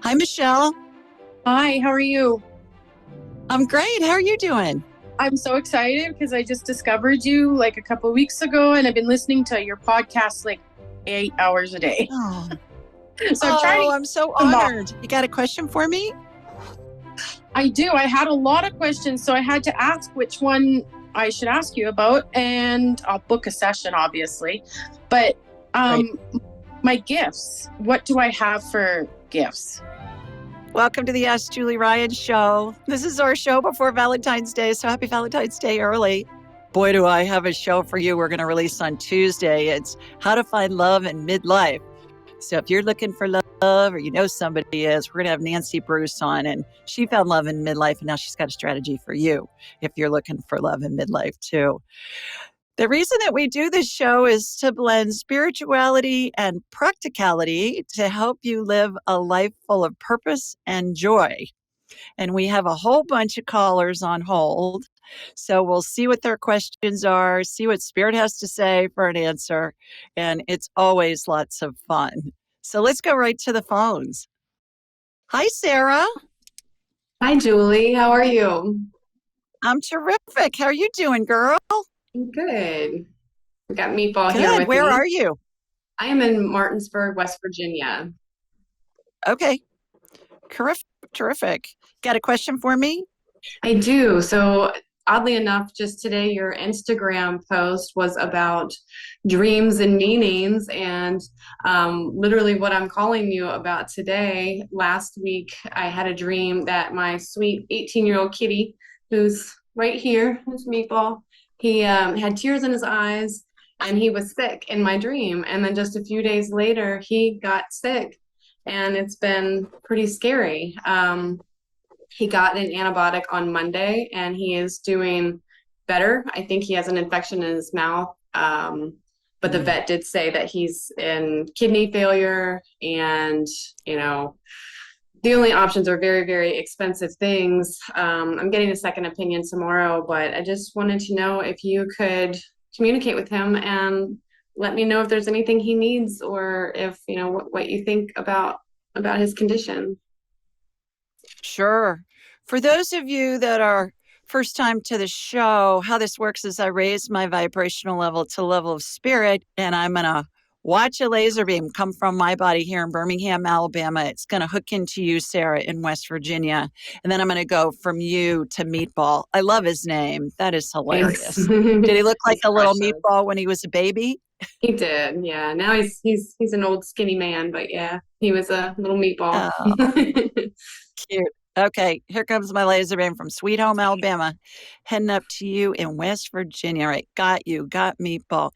Hi, Michelle. Hi, how are you? I'm great. How are you doing? I'm so excited because I just discovered you like a couple of weeks ago, and I've been listening to your podcast like 8 hours a day. Oh, So I'm trying to I'm so get them off. honored. You got a question for me? I do. I had a lot of questions, so I had to ask which one I should ask you about, and I'll book a session, obviously. But Great. my gifts. What do I have for gifts? Welcome to the Ask Julie Ryan show. This is our show before Valentine's Day, so happy Valentine's Day early. Boy, do I have a show for you we're going to release on Tuesday. It's How to Find Love in Midlife. So if you're looking for love or you know somebody is, we're going to have Nancy Bruce on, and she found love in midlife, and now she's got a strategy for you if you're looking for love in midlife too. The reason that we do this show is to blend spirituality and practicality to help you live a life full of purpose and joy. And we have a whole bunch of callers on hold. So we'll see what their questions are, see what Spirit has to say for an answer. And it's always lots of fun. So let's go right to the phones. Hi, Sarah. Hi, Julie. How are you? I'm terrific. How are you doing, girl? I'm good. We got Meatball here Good. with Where me. are you? I am in Martinsburg, West Virginia. Okay. Terrific. Got a question for me? I do. So, oddly enough, just today, your Instagram post was about dreams and meanings. And literally, what I'm calling you about today, last week, I had a dream that my sweet 18-year-old kitty, who's right here, who's Meatball, he had tears in his eyes and he was sick in my dream. And then just a few days later, he got sick. And it's been pretty scary. He got an antibiotic on Monday and he is doing better. I think he has an infection in his mouth. But the vet did say that he's in kidney failure and, the only options are very, very expensive things. I'm getting a second opinion tomorrow, but I just wanted to know if you could communicate with him and let me know if there's anything he needs or if, what you think about his condition. Sure. For those of you that are first time to the show, how this works is I raise my vibrational level to the level of spirit, and I'm going to watch a laser beam come from my body here in Birmingham, Alabama. It's going to hook into you, Sarah, in West Virginia. And then I'm going to go from you to Meatball. I love his name. That is hilarious. Did he look like a little meatball when he was a baby? He did, yeah. Now he's an old skinny man, but yeah, he was a little meatball. Oh, cute. Okay, here comes my laser beam from Sweet Home, Alabama, heading up to you in West Virginia. All right, got you, got Meatball.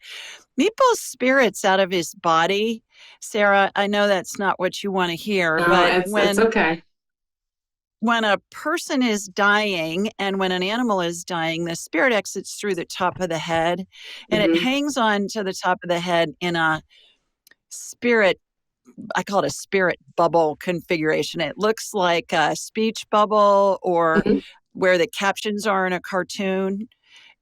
Meatball's spirit's out of his body. Sarah, I know that's not what you want to hear, but it's okay. When a person is dying and when an animal is dying, the spirit exits through the top of the head and it hangs on to the top of the head in a spirit, I call it a spirit bubble configuration. It looks like a speech bubble or where the captions are in a cartoon.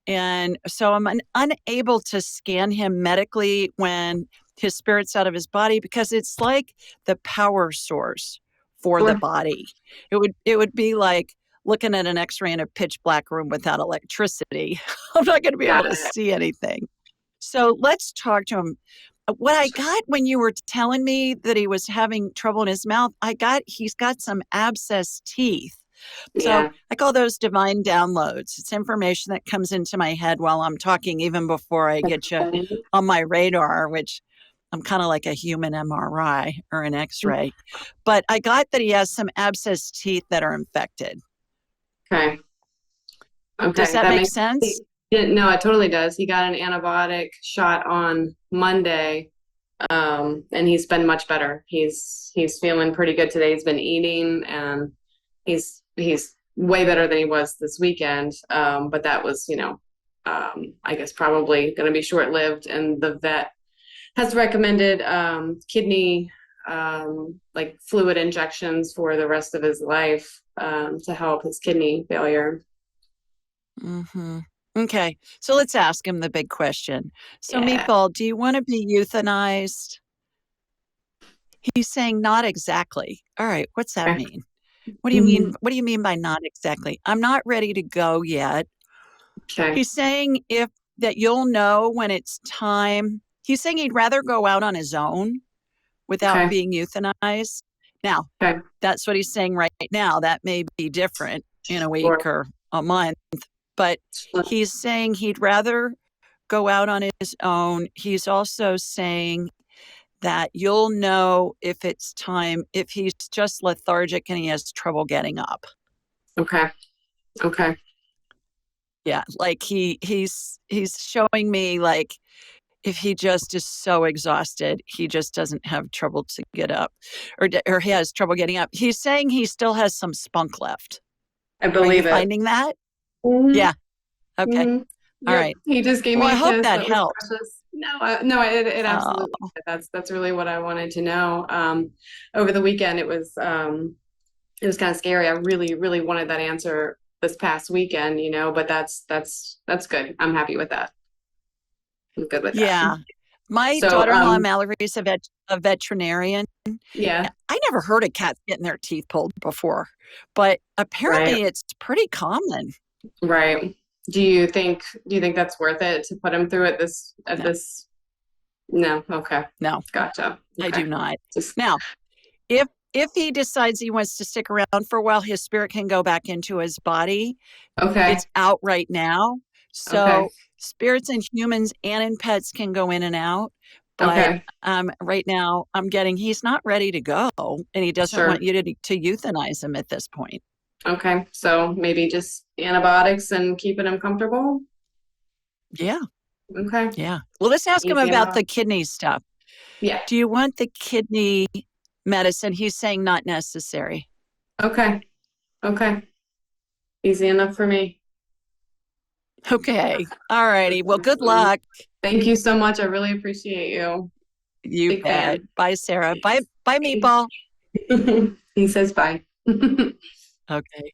And so I'm unable to scan him medically when his spirit's out of his body because it's like the power source for the body. It would be like looking at an X-ray in a pitch black room without electricity. I'm not going to be able to see anything. So let's talk to him. What I got when you were telling me that he was having trouble in his mouth, he's got some abscess teeth. So I call those divine downloads. It's information that comes into my head while I'm talking, even before I get you on my radar, which I'm kind of like a human MRI or an X-ray. But I got that he has some abscess teeth that are infected. Okay. Does that make sense? No, it totally does. He got an antibiotic shot on Monday, and he's been much better. He's feeling pretty good today. He's been eating, and he's way better than he was this weekend. But that was, I guess probably going to be short-lived. And the vet has recommended kidney like fluid injections for the rest of his life to help his kidney failure. Okay, so let's ask him the big question. So, Meatball, do you want to be euthanized? He's saying not exactly. All right, what's that Okay. mean? What do you mean? What do you mean by not exactly? I'm not ready to go yet. Okay. He's saying if that you'll know when it's time. He's saying he'd rather go out on his own without Okay. being euthanized. Now, Okay. that's what he's saying right now. That may be different in a week Sure. or a month, but he's saying he'd rather go out on his own. He's also saying that you'll know if it's time, if he's just lethargic and he has trouble getting up. Okay. Okay. Yeah, like he's showing me like if he just is so exhausted, he just doesn't have trouble to get up, or he has trouble getting up. He's saying he still has some spunk left. I Are you believe it. finding that? Mm-hmm. Yeah. Okay. Mm-hmm. All Yep. right. He just gave Well, me I a hope kiss. that That was helps. precious. No, it absolutely. Oh, That's really what I wanted to know. Over the weekend, it was kind of scary. I really, really wanted that answer this past weekend, but that's good. I'm happy with that. I'm good with that. yeah. My So, daughter-in-law Mallory is a veterinarian. yeah, I never heard of cats getting their teeth pulled before, but right, apparently it's pretty common. right. Do you think that's worth it to put him through at No, this? No, okay, no, gotcha. I do Okay, not. just Now, if he decides he wants to stick around for a while, his spirit can go back into his body. okay, It's out right now. okay, So spirits in humans and in pets can go in and out. But okay, right now, I'm getting he's not ready to go, and he doesn't want sure. you to euthanize him at this point. Okay, so maybe just antibiotics and keeping him comfortable. Yeah, Okay, yeah. Well, let's ask him easy about enough. the kidney stuff. Yeah. Do you want the kidney medicine? He's saying not necessary. Okay. Okay. Easy enough for me. Okay. All righty. Well, good Awesome. luck. Thank you so much. I really appreciate you. You Big bet. fan. Bye, Sarah. Bye, bye, Thanks. Meatball. He says bye. Okay.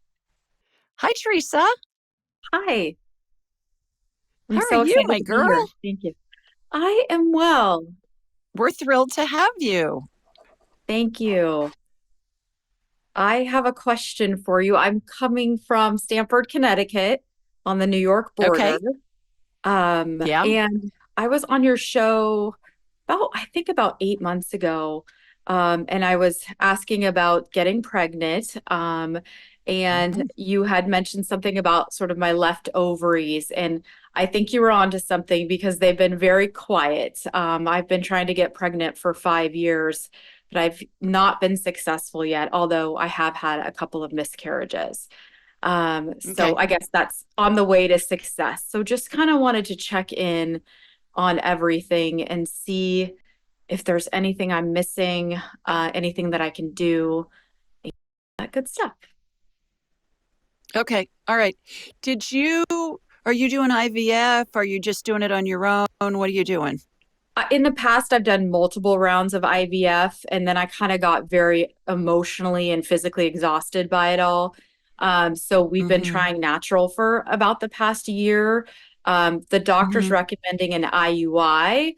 Hi, Teresa. Hi, How I'm are so you, excited my to be here. girl? Thank you. I am well. We're thrilled to have you. Thank you. I have a question for you. I'm coming from Stamford, Connecticut on the New York Okay. border. Yeah. And I was on your show I think about 8 months ago. And I was asking about getting pregnant. And Mhm. you had mentioned something about sort of my left ovaries. And I think you were onto something because they've been very quiet. I've been trying to get pregnant for 5 years, but I've not been successful yet, although I have had a couple of miscarriages. So Okay. I guess that's on the way to success. So just kind of wanted to check in on everything and see if there's anything I'm missing, anything that I can do, that good stuff. Okay. All right. Are you doing IVF? Are you just doing it on your own? What are you doing? In the past, I've done multiple rounds of IVF, and then I kind of got very emotionally and physically exhausted by it all. So we've been Mm-hmm. trying natural for about the past year. The doctor's Mm-hmm. recommending an IUI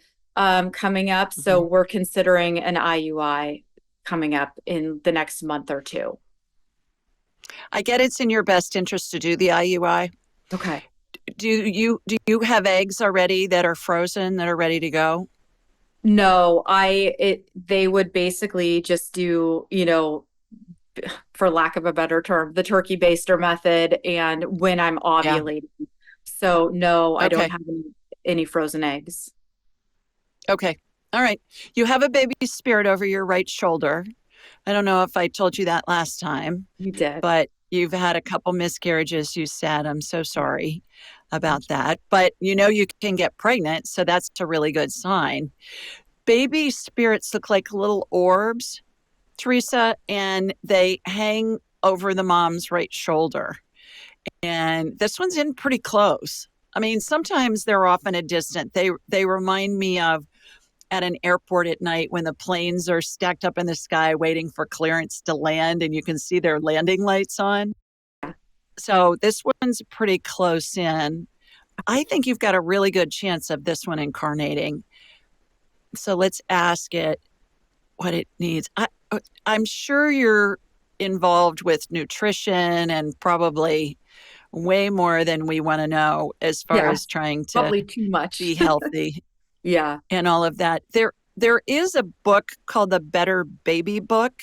coming up, so Mm-hmm. we're considering an IUI coming up in the next month or two. I get it's in your best interest to do the IUI. Okay. Do you have eggs already that are frozen that are ready to go? No, they would basically just do, for lack of a better term, the turkey baster method and when I'm Yeah. ovulating. So no, I don't Okay. have any frozen eggs. Okay. All right. You have a baby spirit over your right shoulder. I don't know if I told you that last time, You did. but you've had a couple miscarriages, you said. I'm so sorry about that. But you can get pregnant, so that's a really good sign. Baby spirits look like little orbs, Teresa, and they hang over the mom's right shoulder. And this one's in pretty close. I mean, sometimes they're off in a distant. They remind me of at an airport at night when the planes are stacked up in the sky waiting for clearance to land and you can see their landing lights on. So this one's pretty close in. I think you've got a really good chance of this one incarnating. So let's ask it. what it needs. I'm sure you're involved with nutrition and probably way more than we want to know as far Yeah, as trying to probably too much. be healthy Yeah. and all of that. There is a book called the Better Baby Book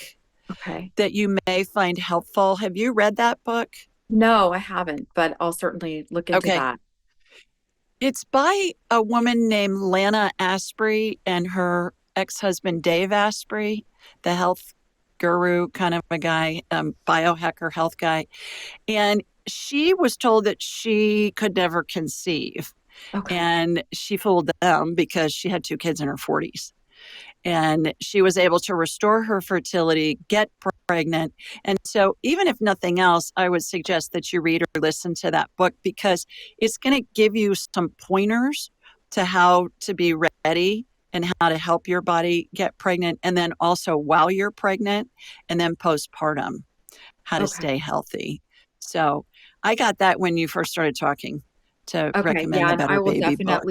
Okay. that you may find helpful. Have you read that book? No, I haven't, but I'll certainly look into Okay. that. It's by a woman named Lana Asprey and her ex-husband Dave Asprey, the health guru kind of a guy, biohacker health guy. And she was told that she could never conceive. Okay. And she fooled them because she had 2 kids in her 40s. And she was able to restore her fertility, get pregnant. And so, even if nothing else, I would suggest that you read or listen to that book because it's going to give you some pointers to how to be ready and how to help your body get pregnant. And then also while you're pregnant and then postpartum, how to Okay. stay healthy. So, I got that when you first started talking to Okay. recommend Yeah, the and Better Baby book.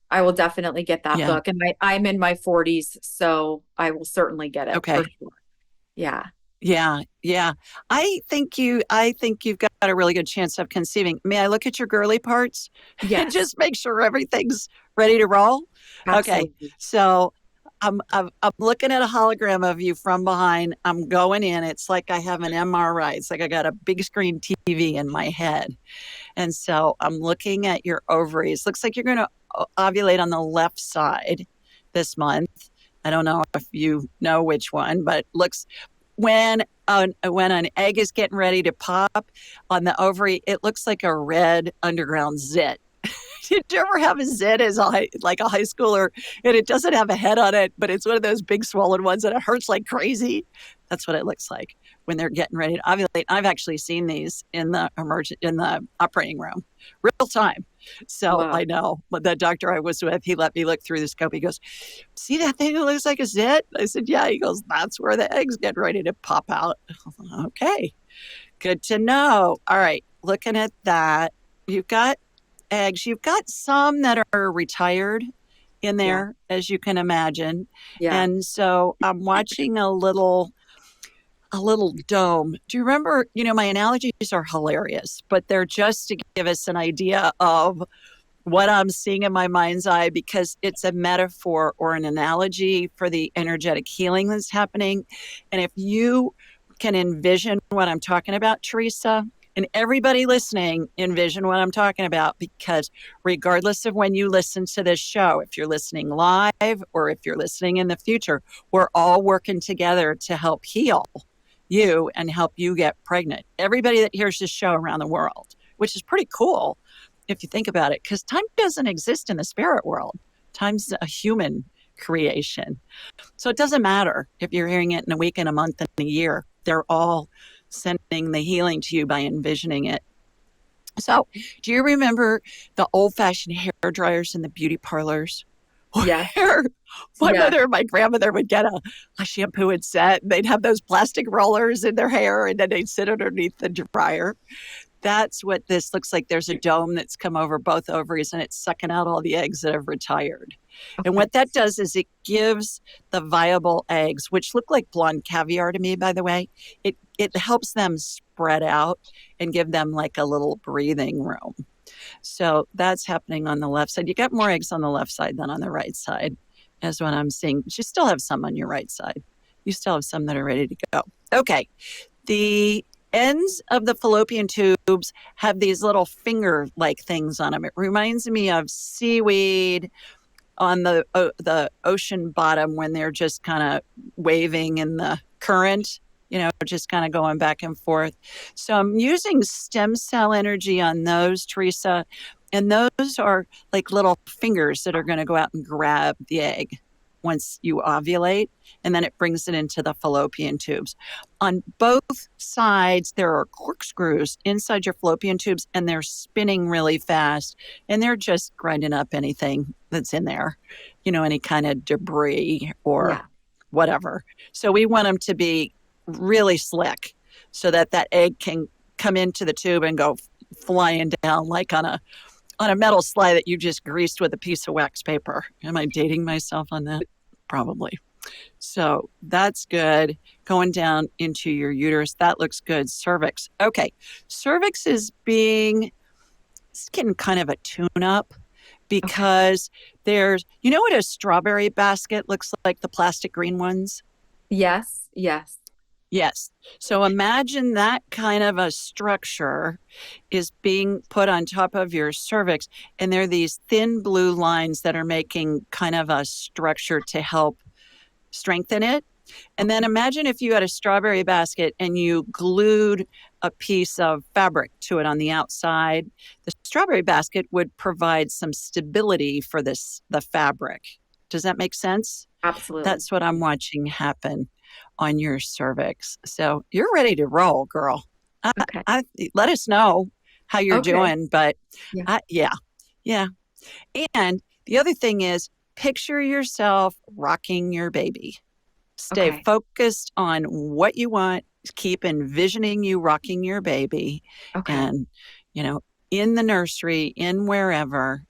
I will definitely get that Yeah. book. And I'm in my 40s, so I will certainly get it for Okay. sure. Yeah. Yeah, yeah. I think you've got a really good chance of conceiving. May I look at your girly parts and Yes, just make sure everything's ready to roll? Okay. absolutely. So I'm looking at a hologram of you from behind. I'm going in. It's like I have an MRI. It's like I got a big screen TV in my head. And so I'm looking at your ovaries. Looks like you're going to ovulate on the left side this month. I don't know if you know which one, but looks when an egg is getting ready to pop on the ovary, it looks like a red underground zit. Did you ever have a zit as like a high schooler and it doesn't have a head on it, but it's one of those big swollen ones and it hurts like crazy? That's what it looks like when they're getting ready to ovulate. I've actually seen these in the operating room, real time. So Wow. I know. But the doctor I was with, he let me look through the scope. He goes, "See that thing that looks like a zit?" I said, "Yeah." He goes, "That's where the eggs get ready to pop out." Okay, good to know. All right, looking at that, you've got eggs. You've got some that are retired in Yeah. there, as you can imagine. Yeah. And so I'm watching a little dome. Do you remember, my analogies are hilarious, but they're just to give us an idea of what I'm seeing in my mind's eye because it's a metaphor or an analogy for the energetic healing that's happening. And if you can envision what I'm talking about, Teresa, and everybody listening, envision what I'm talking about because regardless of when you listen to this show, if you're listening live or if you're listening in the future, we're all working together to help heal you and help you get pregnant. Everybody that hears this show around the world, which is pretty cool if you think about it, because time doesn't exist in the spirit world. Time's a human creation. So it doesn't matter if you're hearing it in a week, in a month, in a year. They're all sending the healing to you by envisioning it. So do you remember the old-fashioned hair dryers in the beauty parlors? Yeah. Where my Yeah. mother and my grandmother would get a shampoo and set. And they'd have those plastic rollers in their hair, and then they'd sit underneath the dryer. That's what this looks like. There's a dome that's come over both ovaries and it's sucking out all the eggs that have retired. And Okay. what that does is it gives the viable eggs, which look like blonde caviar to me, by the way, it helps them spread out and give them like a little breathing room. So that's happening on the left side. You got more eggs on the left side than on the right side, is what I'm seeing. But you still have some on your right side. You still have some that are ready to go. Okay. The ends of the fallopian tubes have these little finger-like things on them. It reminds me of seaweed on the ocean bottom when they're just kind of waving in the current, just kind of going back and forth. So I'm using stem cell energy on those, Teresa, and those are like little fingers that are going to go out and grab the egg once you ovulate, and then it brings it into the fallopian tubes. On both sides, there are corkscrews inside your fallopian tubes, and they're spinning really fast, and they're just grinding up anything that's in there, any kind of debris or Yeah. whatever. So we want them to be really slick so that egg can come into the tube and go flying down like on a metal slide that you just greased with a piece of wax paper. Am I dating myself on that? Probably. So that's good. Going down into your uterus, that looks good. Cervix. Okay. Cervix is getting kind of a tune up because you know what a strawberry basket looks like, the plastic green ones? Yes, yes. Yes. So imagine that kind of a structure is being put on top of your cervix, and there are these thin blue lines that are making kind of a structure to help strengthen it. And then imagine if you had a strawberry basket and you glued a piece of fabric to it on the outside. The strawberry basket would provide some stability for the fabric. Does that make sense? Absolutely. That's what I'm watching happen on your cervix. So you're ready to roll, girl. Okay. Let us know how you're Okay. doing. But Yeah. Yeah. And the other thing is picture yourself rocking your baby. Stay Okay. focused on what you want. Keep envisioning you rocking your baby. Okay. And, in the nursery, in wherever.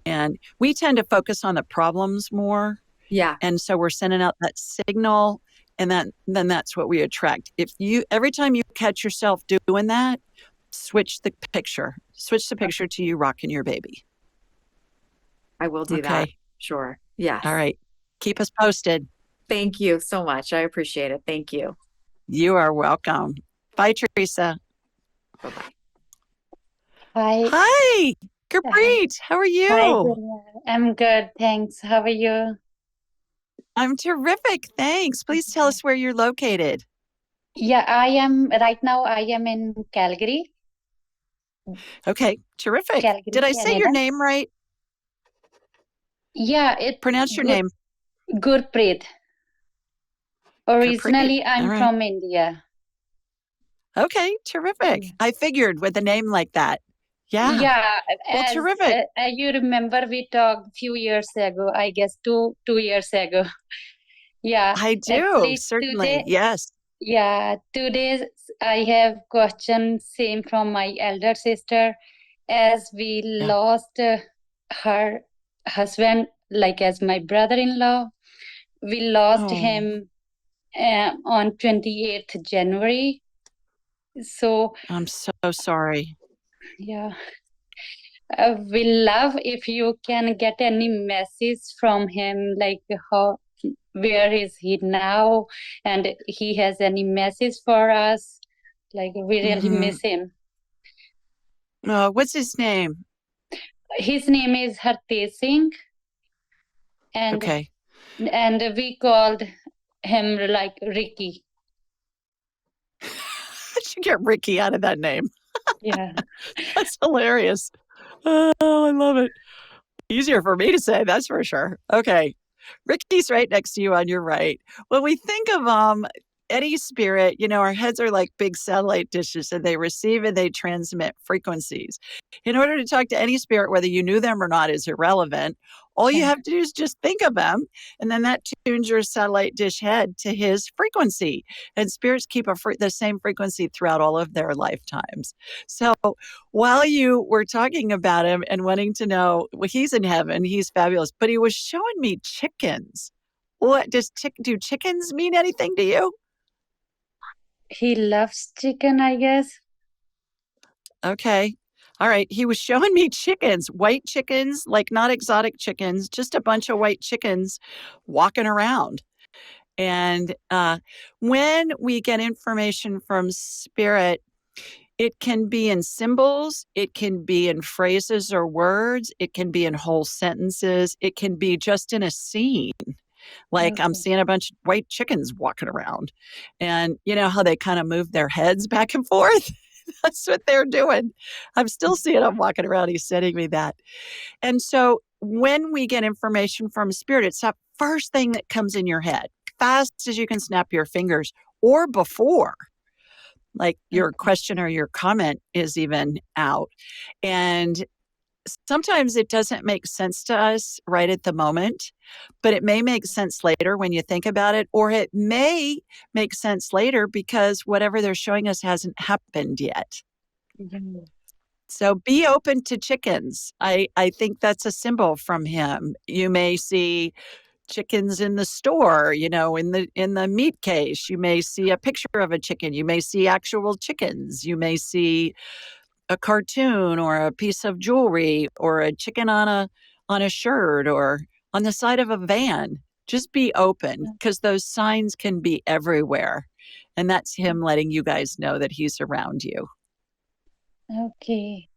And we tend to focus on the problems more. Yeah. And so we're sending out that signal, and then that's what we attract. Every time you catch yourself doing that, switch the picture to you rocking your baby. I will do that. Sure. Yes. All right. Keep us posted. Thank you so much. I appreciate it. Thank you. You are welcome. Bye, Teresa. Bye-bye. Hi. Hi, Gurpreet. How are you? Hi, I'm good. Thanks. How are you? I'm terrific. Thanks. Please tell us where you're located. Yeah, right now I am in Calgary. Okay, terrific. Calgary, Did I say your Canada. name right? Yeah, Pronounce your name. Gurpreet. Originally, Gurpreet. I'm All right. from India. Okay, terrific. I figured with a name like that. Yeah. Yeah, Well, terrific. you remember we talked a few years ago, I guess 2 years ago. Yeah. I do, Actually, certainly. Yes. Yeah, today I have question same from my elder sister, as we lost her husband, like as my brother-in-law. We lost him on 28th January. So I'm so sorry. yeah, we love if you can get any message from him, like where is he now, and he has any message for us. Like we really miss him. What's his name? His name is Hartesh Singh, and we called him like Ricky. I should get Ricky out of that name. Yeah. That's hilarious. Oh, I love it. Easier for me to say, that's for sure. Okay. Ricky's right next to you on your right. When we think of any spirit, our heads are like big satellite dishes, and they receive and they transmit frequencies. In order to talk to any spirit, whether you knew them or not is irrelevant. All you have to do is just think of them, and then that tunes your satellite dish head to his frequency. And spirits keep the same frequency throughout all of their lifetimes. So while you were talking about him and wanting to know, well, he's in heaven, he's fabulous, but he was showing me chickens. What do chickens mean anything to you? He loves chicken, I guess. Okay. All right. He was showing me chickens, white chickens, like not exotic chickens, just a bunch of white chickens walking around. And when we get information from spirit, it can be in symbols, it can be in phrases or words, it can be in whole sentences, it can be just in a scene. Like I'm seeing a bunch of white chickens walking around. And you know how they kind of move their heads back and forth? That's what they're doing. I'm still seeing them walking around. He's sending me that. And so when we get information from spirit, it's that first thing that comes in your head, fast as you can snap your fingers, or before, like your question or your comment is even out. And sometimes it doesn't make sense to us right at the moment, but it may make sense later when you think about it, or it may make sense later because whatever they're showing us hasn't happened yet. So be open to chickens. I think that's a symbol from him. You may see chickens in the store, in the meat case. You may see a picture of a chicken. You may see actual chickens. You may see a cartoon or a piece of jewelry or a chicken on a shirt or on the side of a van. Just be open, because those signs can be everywhere. And that's him letting you guys know that he's around you. Okay.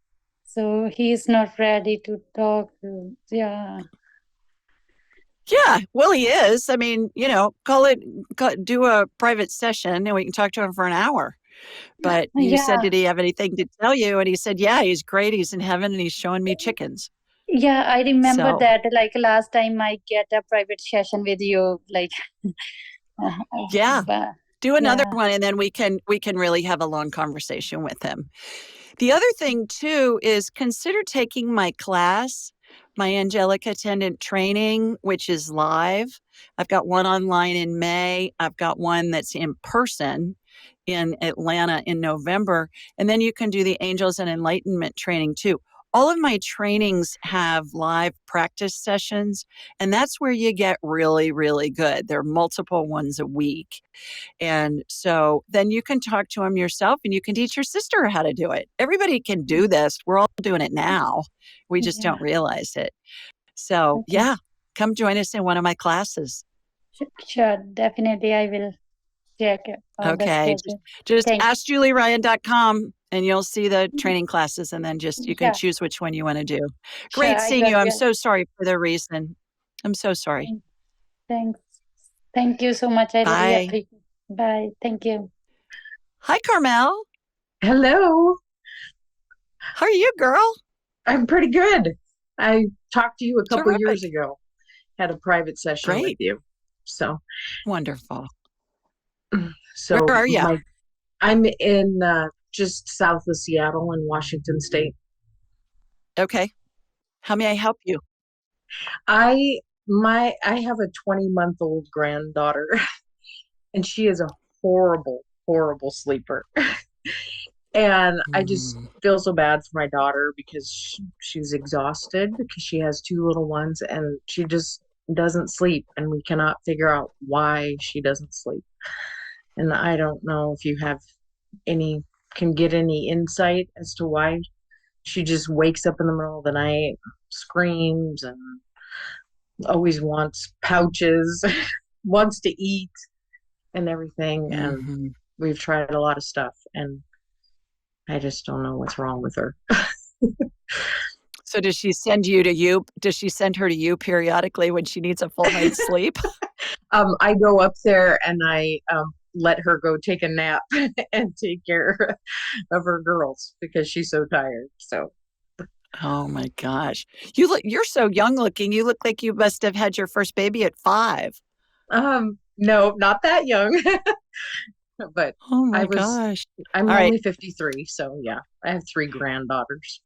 So he's not ready to talk. Yeah. Yeah, well, he is. I mean, do a private session and we can talk to him for an hour. But you said, did he have anything to tell you? And he said, yeah, he's great. He's in heaven and he's showing me chickens. Yeah, I remember So, that. Like last time I get a private session with you, like yeah, but do another yeah. one and then we can really have a long conversation with him. The other thing too is consider taking my class, my angelic attendant training, which is live. I've got one online in May. I've got one that's in person in Atlanta in November. And then you can do the Angels and Enlightenment training too. All of my trainings have live practice sessions, and that's where you get really, really good. There are multiple ones a week. And so then you can talk to him yourself and you can teach your sister how to do it. Everybody can do this. We're all doing it now. We just don't realize it. So, yeah, come join us in one of my classes. Sure, definitely I will check all the Okay. schedule. Just askjulieryan.com and you'll see the training classes, and then you can Yeah. choose which one you want to do. Sure, Great I seeing got you. I'm your- so sorry for the reason. I'm so sorry. Thanks. Thank you so much. I really Bye. appreciate it. Bye. Thank you. Hi, Carmel. Hello. How are you, girl? I'm pretty good. I talked to you a couple Terrific. years ago. Had a private session with Great. you. So Wonderful. So where are you? I'm in just south of Seattle in Washington State. Okay. How may I help you? I have a 20-month-old granddaughter, and she is a horrible, horrible sleeper. And I just feel so bad for my daughter because she's exhausted because she has two little ones and she just doesn't sleep, and we cannot figure out why she doesn't sleep. And I don't know if you can get any insight as to why she just wakes up in the middle of the night, screams, and always wants pouches, wants to eat and everything. And we've tried a lot of stuff, and I just don't know what's wrong with her. So does she send her to you periodically when she needs a full night's sleep? I go up there and I let her go take a nap and take care of her girls because she's so tired. So. Oh my gosh. You're so young looking. You look like you must have had your first baby at 5. No, not that young. But oh my gosh. I'm only 53, so yeah, I have 3 granddaughters.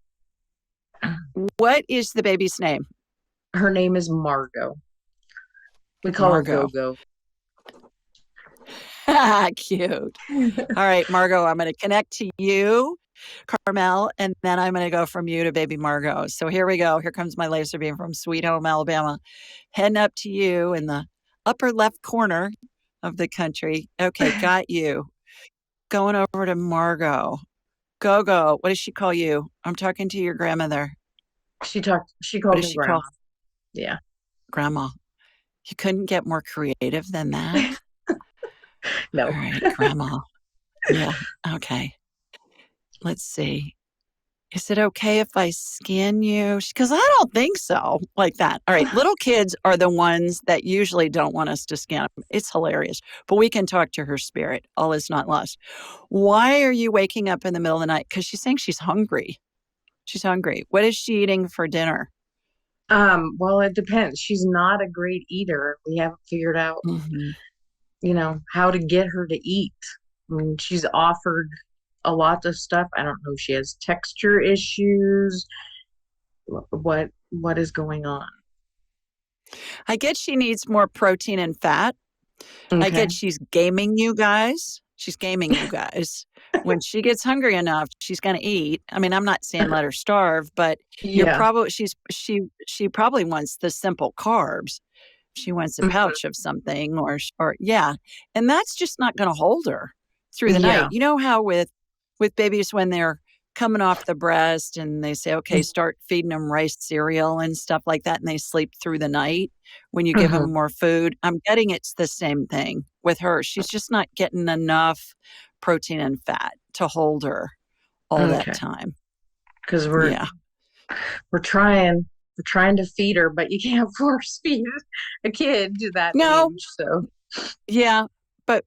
What is the baby's name? Her name is Margot. We call her Go-Go. Cute. All right, Margot, I'm going to connect to you, Carmel, and then I'm going to go from you to baby Margot. So here we go. Here comes my laser beam from Sweet Home, Alabama, heading up to you in the upper left corner of the country. Okay, got you. Going over to Margot. Go. What does she call you? I'm talking to your grandmother. She called me Grandma. Yeah. Grandma. You couldn't get more creative than that? No. All right, Grandma. Yeah, okay. Let's see. Is it okay if I scan you? Because I don't think so, like that. All right, little kids are the ones that usually don't want us to scan them. It's hilarious, but we can talk to her spirit. All is not lost. Why are you waking up in the middle of the night? Because she's saying she's hungry. She's hungry. What is she eating for dinner? Well, it depends. She's not a great eater. We haven't figured out, how to get her to eat. I mean, she's offered a lot of stuff. I don't know if she has texture issues. What is going on? I get she needs more protein and fat. Okay. I get she's gaming you guys. She's gaming you guys. When she gets hungry enough, she's going to eat. I mean, I'm not saying let her starve, but you're probably she probably wants the simple carbs. She wants a pouch of something or yeah. And that's just not going to hold her through the night. You know how with babies when they're coming off the breast and they say, okay, start feeding them rice cereal and stuff like that. And they sleep through the night when you give them more food. I'm getting it's the same thing with her. She's just not getting enough protein and fat to hold her all that time. Because we're trying to feed her, but you can't force feed a kid to that age. So yeah, but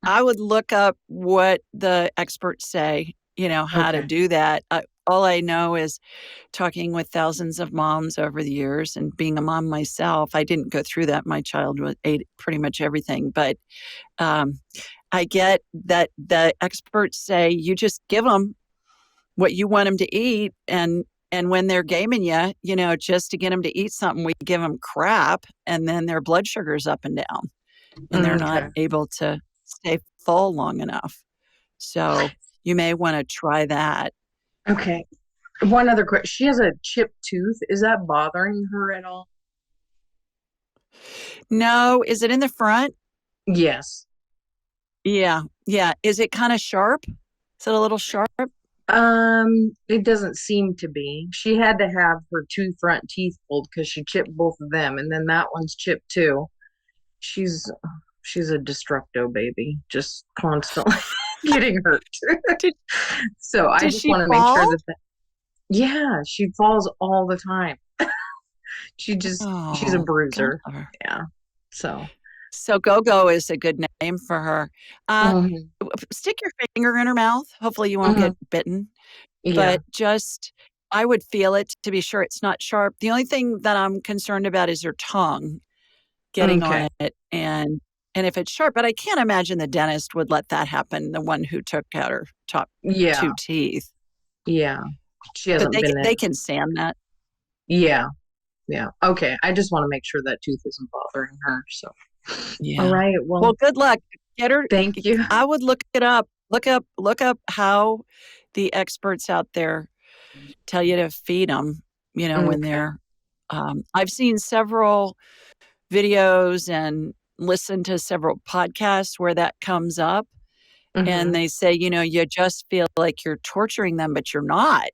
I would look up what the experts say, how to do that. All I know is talking with thousands of moms over the years and being a mom myself. I didn't go through that. My child ate pretty much everything, but I get that the experts say you just give them what you want them to eat, and when they're gaming you, just to get them to eat something, we give them crap, and then their blood sugar's up and down, and they're not able to stay full long enough. So you may want to try that. Okay. One other question. She has a chipped tooth. Is that bothering her at all? No. Is it in the front? Yes. Yeah. Is it kind of sharp? Is it a little sharp? It doesn't seem to be. She had to have her two front teeth pulled because she chipped both of them, and then that one's chipped too. She's a destructo baby, just constantly getting hurt. So I just want to make sure that yeah, she falls all the time. She's a bruiser. Yeah. So Go-Go is a good name for her. Stick your finger in her mouth. Hopefully you won't get bitten. But I would feel it to be sure it's not sharp. The only thing that I'm concerned about is her tongue getting on it. And if it's sharp, but I can't imagine the dentist would let that happen, the one who took out her top two teeth. Yeah. She hasn't been they can sand that. Yeah. Yeah. Okay. I just want to make sure that tooth isn't bothering her. So yeah. All right. Well, good luck. Get her. Thank you. I would look it up. Look up how the experts out there tell you to feed them, when they're I've seen several videos and listened to several podcasts where that comes up. And they say, you just feel like you're torturing them, but you're not.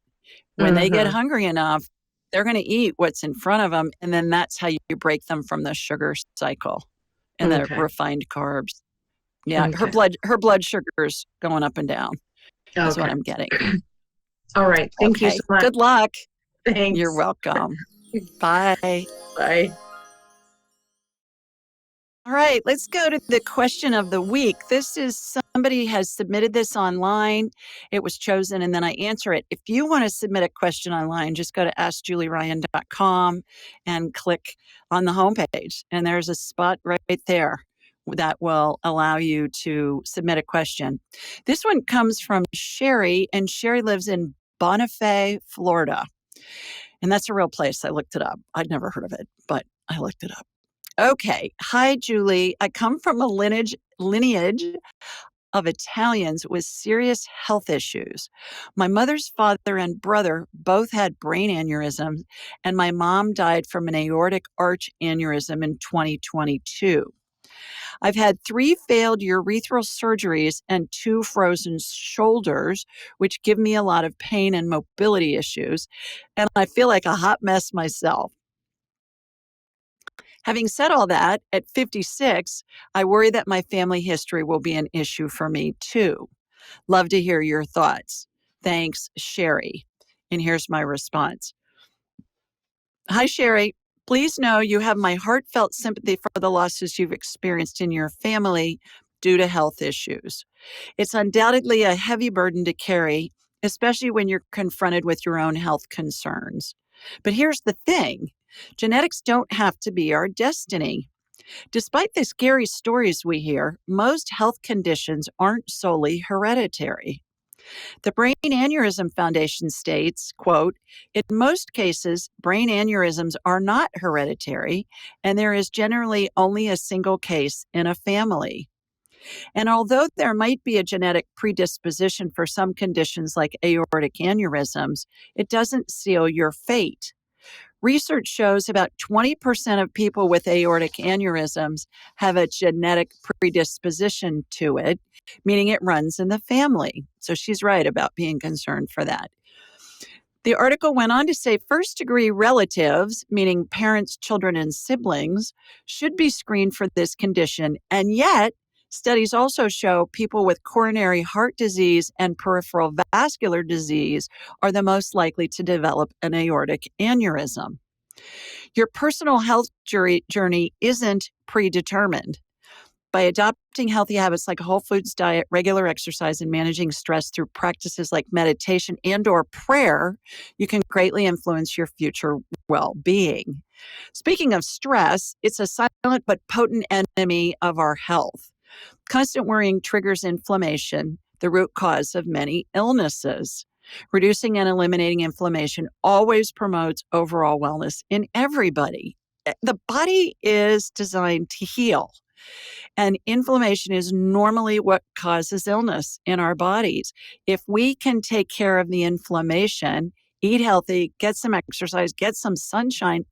When they get hungry enough, they're going to eat what's in front of them. And then that's how you break them from the sugar cycle and the refined carbs. Yeah. Her blood sugar's going up and down. That's what I'm getting. All right. Thank you so much. Good luck. Thanks. You're welcome. Bye. Bye. All right, let's go to the question of the week. This is somebody has submitted this online. It was chosen and then I answer it. If you want to submit a question online, just go to askjulieryan.com and click on the homepage. And there's a spot right there that will allow you to submit a question. This one comes from Sherry, and Sherry lives in Bonifay, Florida. And that's a real place. I looked it up. I'd never heard of it, but I looked it up. Okay. Hi, Julie. I come from a lineage of Italians with serious health issues. My mother's father and brother both had brain aneurysms, and my mom died from an aortic arch aneurysm in 2022. I've had 3 failed urethral surgeries and 2 frozen shoulders, which give me a lot of pain and mobility issues, and I feel like a hot mess myself. Having said all that, at 56, I worry that my family history will be an issue for me too. Love to hear your thoughts. Thanks, Sherry. And here's my response. Hi, Sherry. Please know you have my heartfelt sympathy for the losses you've experienced in your family due to health issues. It's undoubtedly a heavy burden to carry, especially when you're confronted with your own health concerns. But here's the thing. Genetics don't have to be our destiny. Despite the scary stories we hear, most health conditions aren't solely hereditary. The Brain Aneurysm Foundation states, quote, in most cases, brain aneurysms are not hereditary, and there is generally only a single case in a family. And although there might be a genetic predisposition for some conditions like aortic aneurysms, it doesn't seal your fate. Research shows about 20% of people with aortic aneurysms have a genetic predisposition to it, meaning it runs in the family. So she's right about being concerned for that. The article went on to say first-degree relatives, meaning parents, children, and siblings, should be screened for this condition. And yet, studies also show people with coronary heart disease and peripheral vascular disease are the most likely to develop an aortic aneurysm. Your personal health journey isn't predetermined. By adopting healthy habits like a whole foods diet, regular exercise, and managing stress through practices like meditation and/or prayer, you can greatly influence your future well-being. Speaking of stress, it's a silent but potent enemy of our health. Constant worrying triggers inflammation, the root cause of many illnesses. Reducing and eliminating inflammation always promotes overall wellness in everybody. The body is designed to heal. And inflammation is normally what causes illness in our bodies. If we can take care of the inflammation, eat healthy, get some exercise, get some sunshine,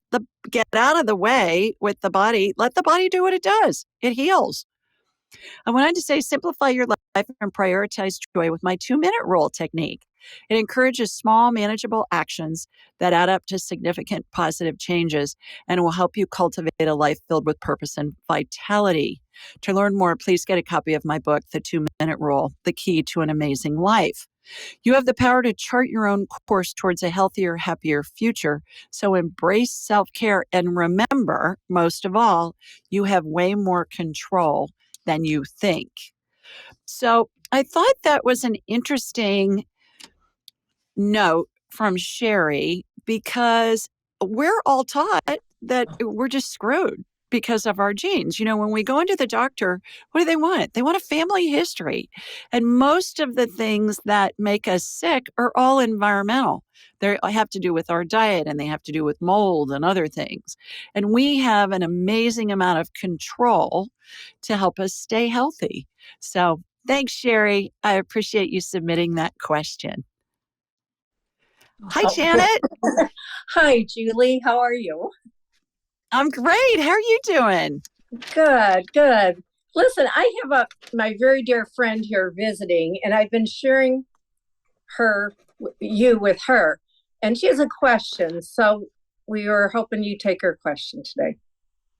get out of the way with the body, let the body do what it does. It heals. I wanted to say simplify your life and prioritize joy with my 2-minute rule technique. It encourages small, manageable actions that add up to significant positive changes and will help you cultivate a life filled with purpose and vitality. To learn more, please get a copy of my book, The 2-Minute Rule, The Key to an Amazing Life. You have the power to chart your own course towards a healthier, happier future. So embrace self-care and remember, most of all, you have way more control than you think. So I thought that was an interesting note from Sherry because we're all taught that we're just screwed because of our genes. You know, when we go into the doctor, what do they want? They want a family history. And most of the things that make us sick are all environmental. They have to do with our diet and they have to do with mold and other things. And we have an amazing amount of control to help us stay healthy. So thanks, Sherry. I appreciate you submitting that question. Hi, Janet. Hi, Julie. How are you? I'm great. How are you doing? Good, good. Listen, I have my very dear friend here visiting, and I've been sharing you with her, and she has a question. So we were hoping you take her question today.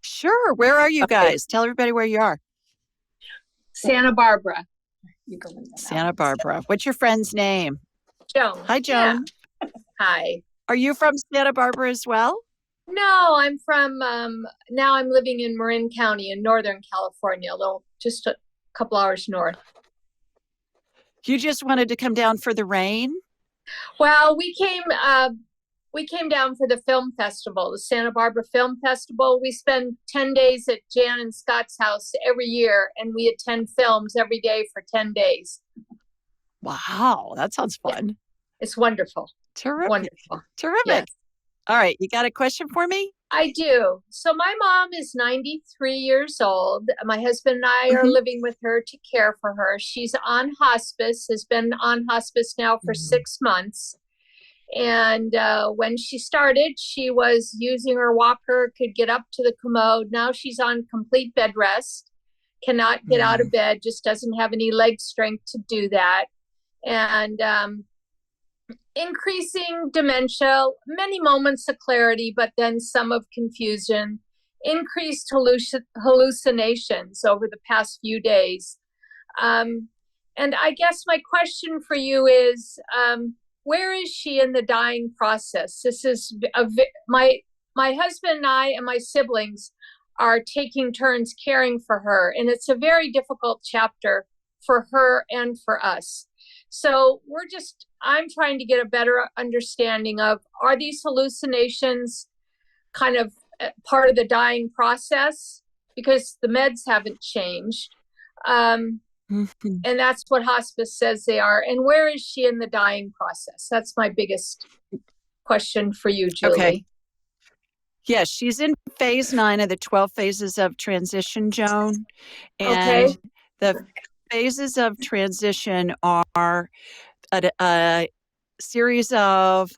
Sure. Where are you guys? Tell everybody where you are. Santa Barbara. You go in that Santa out. Barbara. What's your friend's name? Joan. Hi, Joan. Yeah. Hi. Are you from Santa Barbara as well? No, I'm from, now I'm living in Marin County in Northern California, just a couple hours north. You just wanted to come down for the rain? Well, we came down for the film festival, the Santa Barbara Film Festival. We spend 10 days at Jan and Scott's house every year, and we attend films every day for 10 days. Wow, that sounds fun. Yeah. It's wonderful. Terrific. Wonderful. Terrific. Yes. All right, you got a question for me? I do. So my mom is 93 years old. My husband and I are living with her to care for her. She's on hospice, has been on hospice now for 6 months. And when she started, she was using her walker, could get up to the commode. Now she's on complete bed rest, cannot get out of bed, just doesn't have any leg strength to do that. And increasing dementia, many moments of clarity, but then some of confusion, increased hallucinations over the past few days. And I guess my question for you is, where is she in the dying process? This is my husband and I and my siblings are taking turns caring for her, and it's a very difficult chapter for her and for us. So I'm trying to get a better understanding of, are these hallucinations kind of part of the dying process? Because the meds haven't changed. And that's what hospice says they are. And where is she in the dying process? That's my biggest question for you, Julie. Okay. Yes, she's in phase 9 of the 12 phases of transition, Joan. And the phases of transition are a series of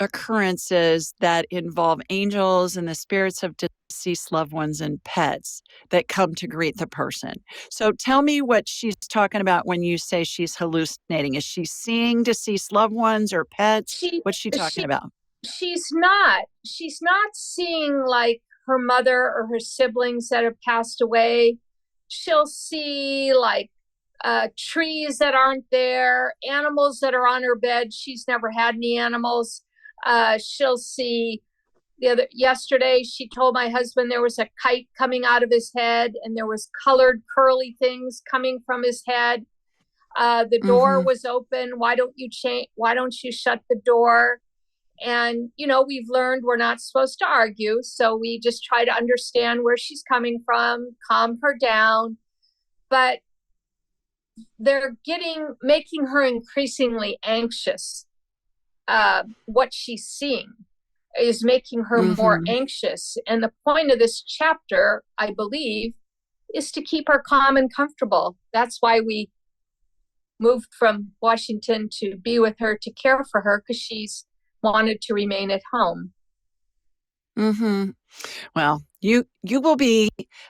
occurrences that involve angels and the spirits of deceased loved ones and pets that come to greet the person. So tell me what she's talking about when you say she's hallucinating. Is she seeing deceased loved ones or pets? What's she talking about? She's not seeing like her mother or her siblings that have passed away. She'll see like trees that aren't there, animals that are on her bed. She's never had any animals. She'll see yesterday she told my husband there was a kite coming out of his head and there was colored curly things coming from his head. The door was open. Why don't you shut the door? And we've learned we're not supposed to argue, so we just try to understand where she's coming from, calm her down. But they're making her increasingly anxious. What she's seeing is making her more anxious. And the point of this chapter, I believe, is to keep her calm and comfortable. That's why we moved from Washington to be with her, to care for her, because she's wanted to remain at home. Well, you will be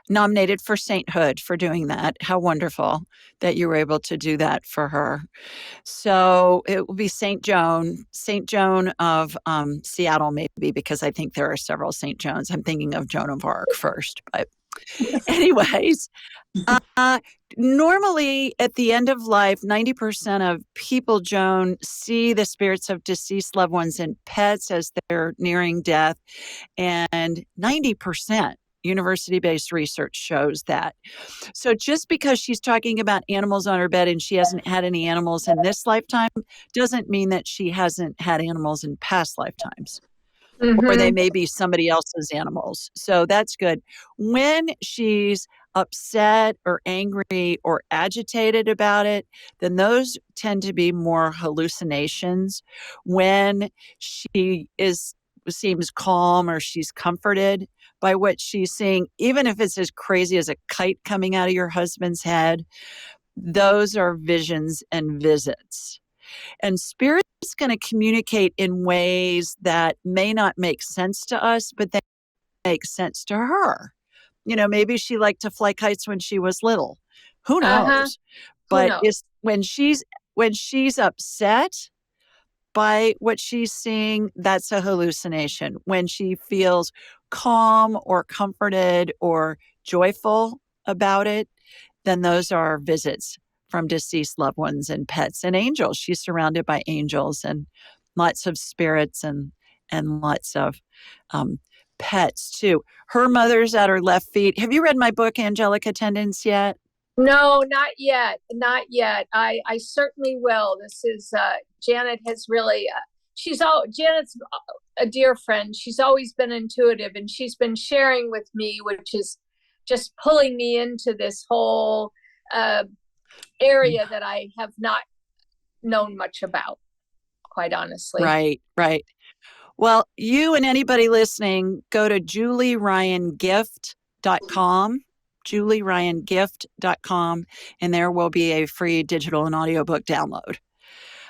nominated for sainthood for doing that. How wonderful that you were able to do that for her. So it will be Saint Joan of Seattle, maybe, because I think there are several Saint Joans. I'm thinking of Joan of Arc first, but anyways, normally at the end of life, 90% of people, Joan, see the spirits of deceased loved ones and pets as they're nearing death. And 90% university-based research shows that. So just because she's talking about animals on her bed and she hasn't had any animals in this lifetime doesn't mean that she hasn't had animals in past lifetimes. Or they may be somebody else's animals. So that's good. When she's upset or angry or agitated about it, then those tend to be more hallucinations. When she seems calm or she's comforted by what she's seeing, even if it's as crazy as a kite coming out of your husband's head, those are visions and visits. And spirit is going to communicate in ways that may not make sense to us, but they make sense to her. Maybe she liked to fly kites when she was little. Who knows? But it's when she's upset by what she's seeing, that's a hallucination. When she feels calm or comforted or joyful about it, then those are visits from deceased loved ones and pets and angels. She's surrounded by angels and lots of spirits and lots of pets too. Her mother's at her left feet. Have you read my book, Angelic Attendants, yet? No, not yet. Not yet. I certainly will. This is Janet has really Janet's a dear friend. She's always been intuitive, and she's been sharing with me, which is just pulling me into this whole area that I have not known much about, quite honestly. Right. Well, you and anybody listening, go to julieryangift.com, julieryangift.com, and there will be a free digital and audiobook download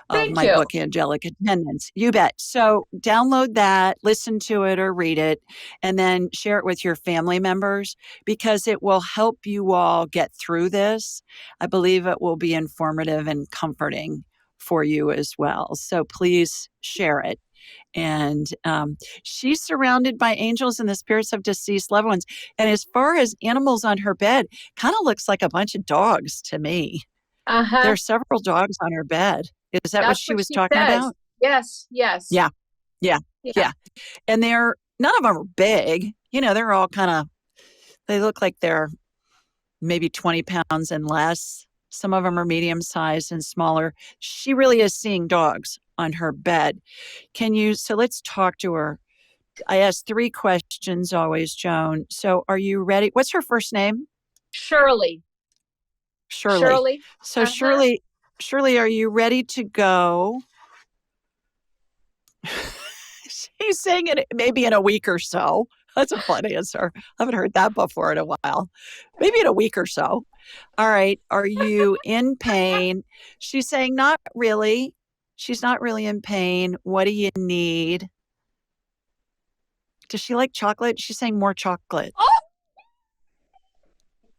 of my book, Angelic Attendants. You bet. So download that, listen to it or read it, and then share it with your family members, because it will help you all get through this. I believe it will be informative and comforting for you as well. So please share it. And she's surrounded by angels and the spirits of deceased loved ones. And as far as animals on her bed, kind of looks like a bunch of dogs to me. There are several dogs on her bed. Is that what she was talking about? Yes. Yeah. And none of them are big. They're all they look like they're maybe 20 pounds and less. Some of them are medium sized and smaller. She really is seeing dogs on her bed. So let's talk to her. I ask 3 questions always, Joan. So are you ready? What's her first name? Shirley. So Shirley, are you ready to go? She's saying it maybe in a week or so. That's a fun answer. I haven't heard that before in a while. Maybe in a week or so. All right. Are you in pain? She's saying not really. She's not really in pain. What do you need? Does she like chocolate? She's saying more chocolate. Oh!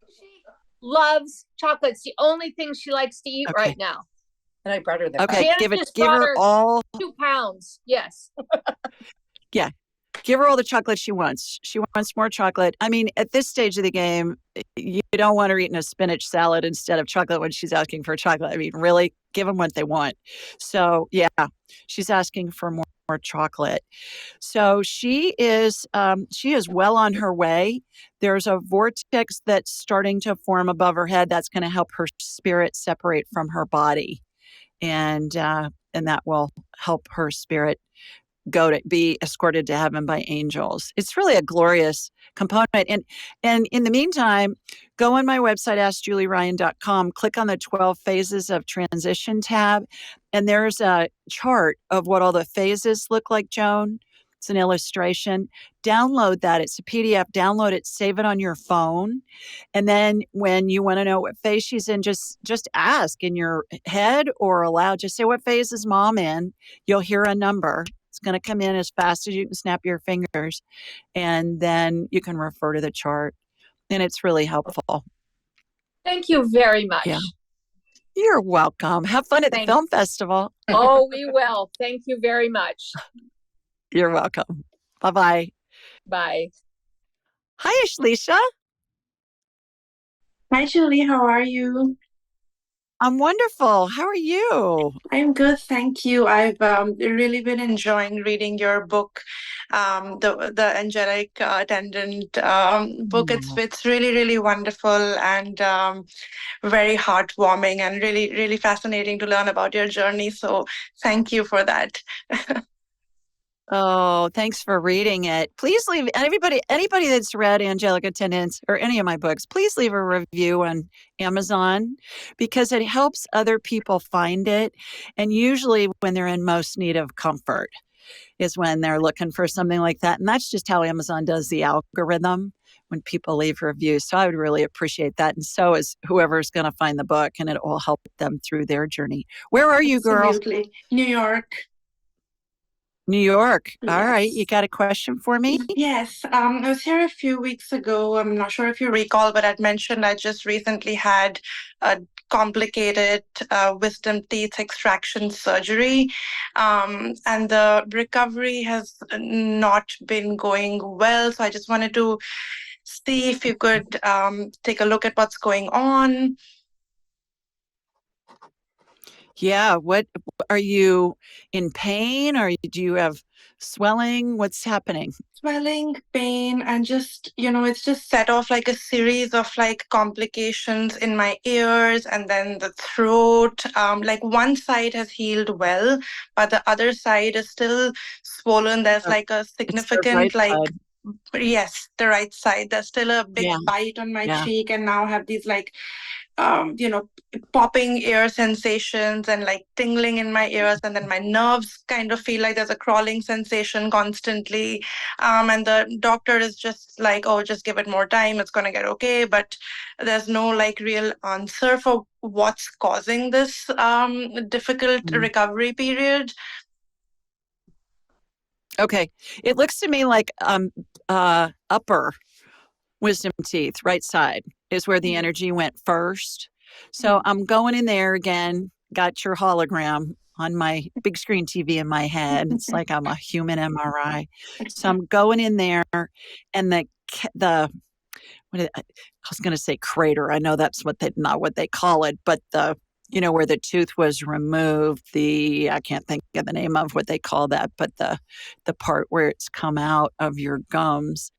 She loves chocolate. It's the only thing she likes to eat right now. And I brought her the Okay, give brought her all 2 pounds. Yes. Yeah. Give her all the chocolate she wants. She wants more chocolate. I mean, at this stage of the game, you don't want her eating a spinach salad instead of chocolate when she's asking for chocolate. I mean, really, give them what they want. So, yeah, she's asking for more chocolate. So she is well on her way. There's a vortex that's starting to form above her head that's going to help her spirit separate from her body, and that will help her spirit go to be escorted to heaven by angels. It's really a glorious component. And in the meantime, go on my website, askjulieryan.com, click on the 12 phases of transition tab, and there's a chart of what all the phases look like, Joan. It's an illustration. Download that. It's a PDF. Download it, save it on your phone. And then when you want to know what phase she's in, just ask in your head or aloud. Just say, what phase is mom in? You'll hear a number. It's going to come in as fast as you can snap your fingers. And then you can refer to the chart. And it's really helpful. Thank you very much. Yeah. You're welcome. Have fun at the film festival. Oh, we will. Thank you very much. You're welcome. Bye-bye. Bye. Hi, Ashleisha. Hi, Julie. How are you? I'm wonderful. How are you? I'm good, thank you. I've really been enjoying reading your book, the Angelic Attendant book. It's really, really wonderful and very heartwarming and really, really fascinating to learn about your journey. So thank you for that. Oh, thanks for reading it. Please leave anybody that's read Angelic Attendants or any of my books, please leave a review on Amazon because it helps other people find it. And usually when they're in most need of comfort is when they're looking for something like that. And that's just how Amazon does the algorithm when people leave reviews. So I would really appreciate that. And so is whoever's going to find the book, and it will help them through their journey. Where are you, girl? Absolutely. New York. New York. Yes. All right. You got a question for me? Yes. I was here a few weeks ago. I'm not sure if you recall, but I'd mentioned I just recently had a complicated wisdom teeth extraction surgery. And the recovery has not been going well. So I just wanted to see if you could take a look at what's going on. Yeah. What are you in pain, or do you have swelling? What's happening? Swelling, pain, and just, it's just set off like a series of like complications in my ears and then the throat. Like one side has healed well, but the other side is still swollen. There's like a significant yes, the right side. There's still a big bite on my cheek, and now I have these like popping ear sensations and like tingling in my ears, and then my nerves kind of feel like there's a crawling sensation constantly. And the doctor is just like, oh, just give it more time, it's going to get okay. But there's no like real answer for what's causing this difficult recovery period. Okay. It looks to me like upper wisdom teeth, right side, is where the energy went first. So I'm going in there again, got your hologram on my big screen TV in my head. It's like I'm a human MRI. So I'm going in there, and I was going to say crater. I know that's not what they call it, but where the tooth was removed, I can't think of the name of what they call that, but the part where it's come out of your gums.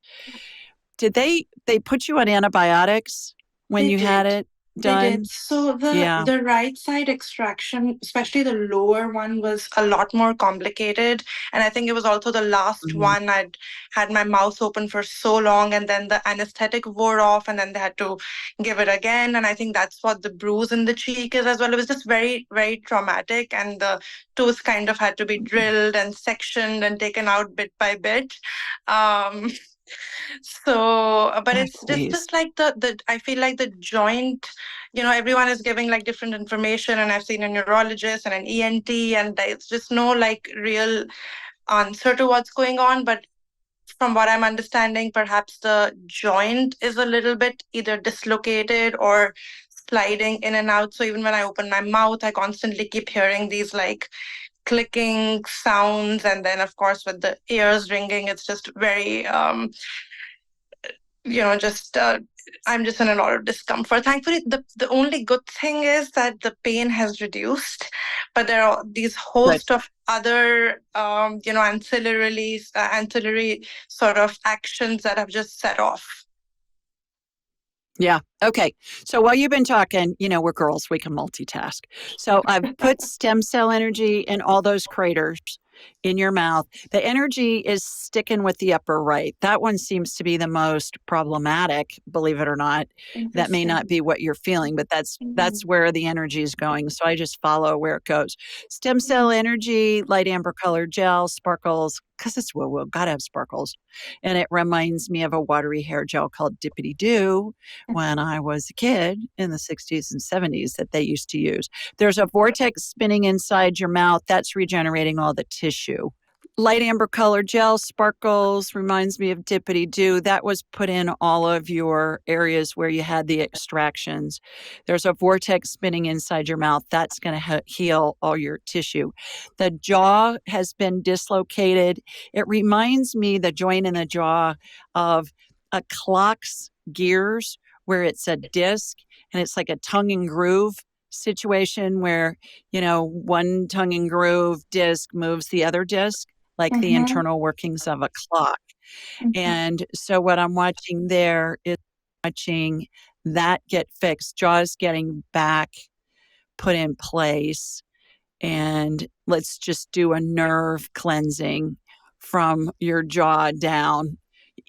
Did they put you on antibiotics when you had it done? They did. So the right side extraction, especially the lower one, was a lot more complicated. And I think it was also the last one. I'd had my mouth open for so long, and then the anesthetic wore off, and then they had to give it again. And I think that's what the bruise in the cheek is as well. It was just very, very traumatic. And the tooth kind of had to be drilled and sectioned and taken out bit by bit. So, but Oh, it's just please. just like the I feel like the joint, everyone is giving like different information, and I've seen a neurologist and an ENT, and it's just no like real answer to what's going on. But from what I'm understanding, perhaps the joint is a little bit either dislocated or sliding in and out. So even when I open my mouth, I constantly keep hearing these like clicking sounds. And then, of course, with the ears ringing, it's just very, just I'm just in a lot of discomfort. Thankfully, the only good thing is that the pain has reduced, but there are these Good. host of other, ancillary sort of actions that have just set off. Yeah. Okay. So while you've been talking, we're girls, we can multitask. So I've put stem cell energy in all those craters in your mouth. The energy is sticking with the upper right. That one seems to be the most problematic, believe it or not. That may not be what you're feeling, but that's where the energy is going. So I just follow where it goes. Stem cell energy, light amber colored gel, sparkles, because it's woo-woo, gotta have sparkles. And it reminds me of a watery hair gel called Dippity Doo when I was a kid in the 60s and 70s that they used to use. There's a vortex spinning inside your mouth that's regenerating all the tissue. Light amber colored gel, sparkles, reminds me of Dippity Doo. That was put in all of your areas where you had the extractions. There's a vortex spinning inside your mouth. That's going to heal all your tissue. The jaw has been dislocated. It reminds me, the joint in the jaw, of a clock's gears where it's a disc and it's like a tongue and groove situation where, one tongue and groove disc moves the other disc, like the internal workings of a clock. And so what I'm watching there is watching that get fixed, jaws getting back put in place. And let's just do a nerve cleansing from your jaw down.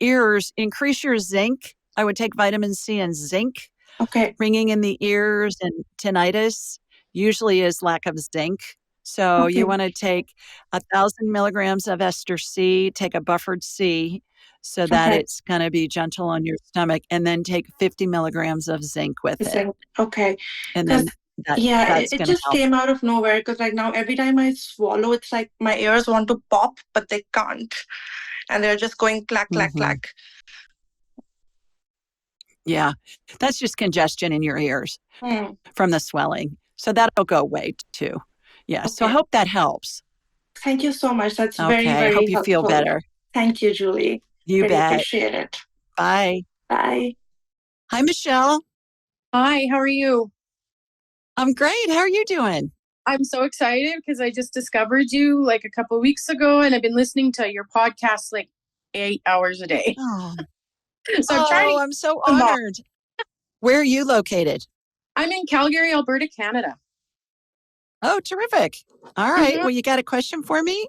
Ears, increase your zinc. I would take vitamin C and zinc. Okay. Ringing in the ears and tinnitus usually is lack of zinc. So you want to take 1,000 milligrams of ester C, take a buffered C so that it's going to be gentle on your stomach, and then take 50 milligrams of zinc with it. Zinc. Okay. And then that's it going to just help. came out of nowhere because like now every time I swallow, it's like my ears want to pop, but they can't. And they're just going clack, clack, clack. Yeah, that's just congestion in your ears from the swelling. So that'll go away too. Yeah, so I hope that helps. Thank you so much. That's very, Okay, I very hope you helpful. feel better. Thank you, Julie. You Really bet. appreciate it. Bye. Bye. Hi, Michelle. Hi, how are you? I'm great. How are you doing? I'm so excited because I just discovered you like a couple of weeks ago, and I've been listening to your podcast like 8 hours a day. Oh, So I'm so honored. Where are you located? I'm in Calgary, Alberta, Canada. Oh, terrific. All right. Well, you got a question for me?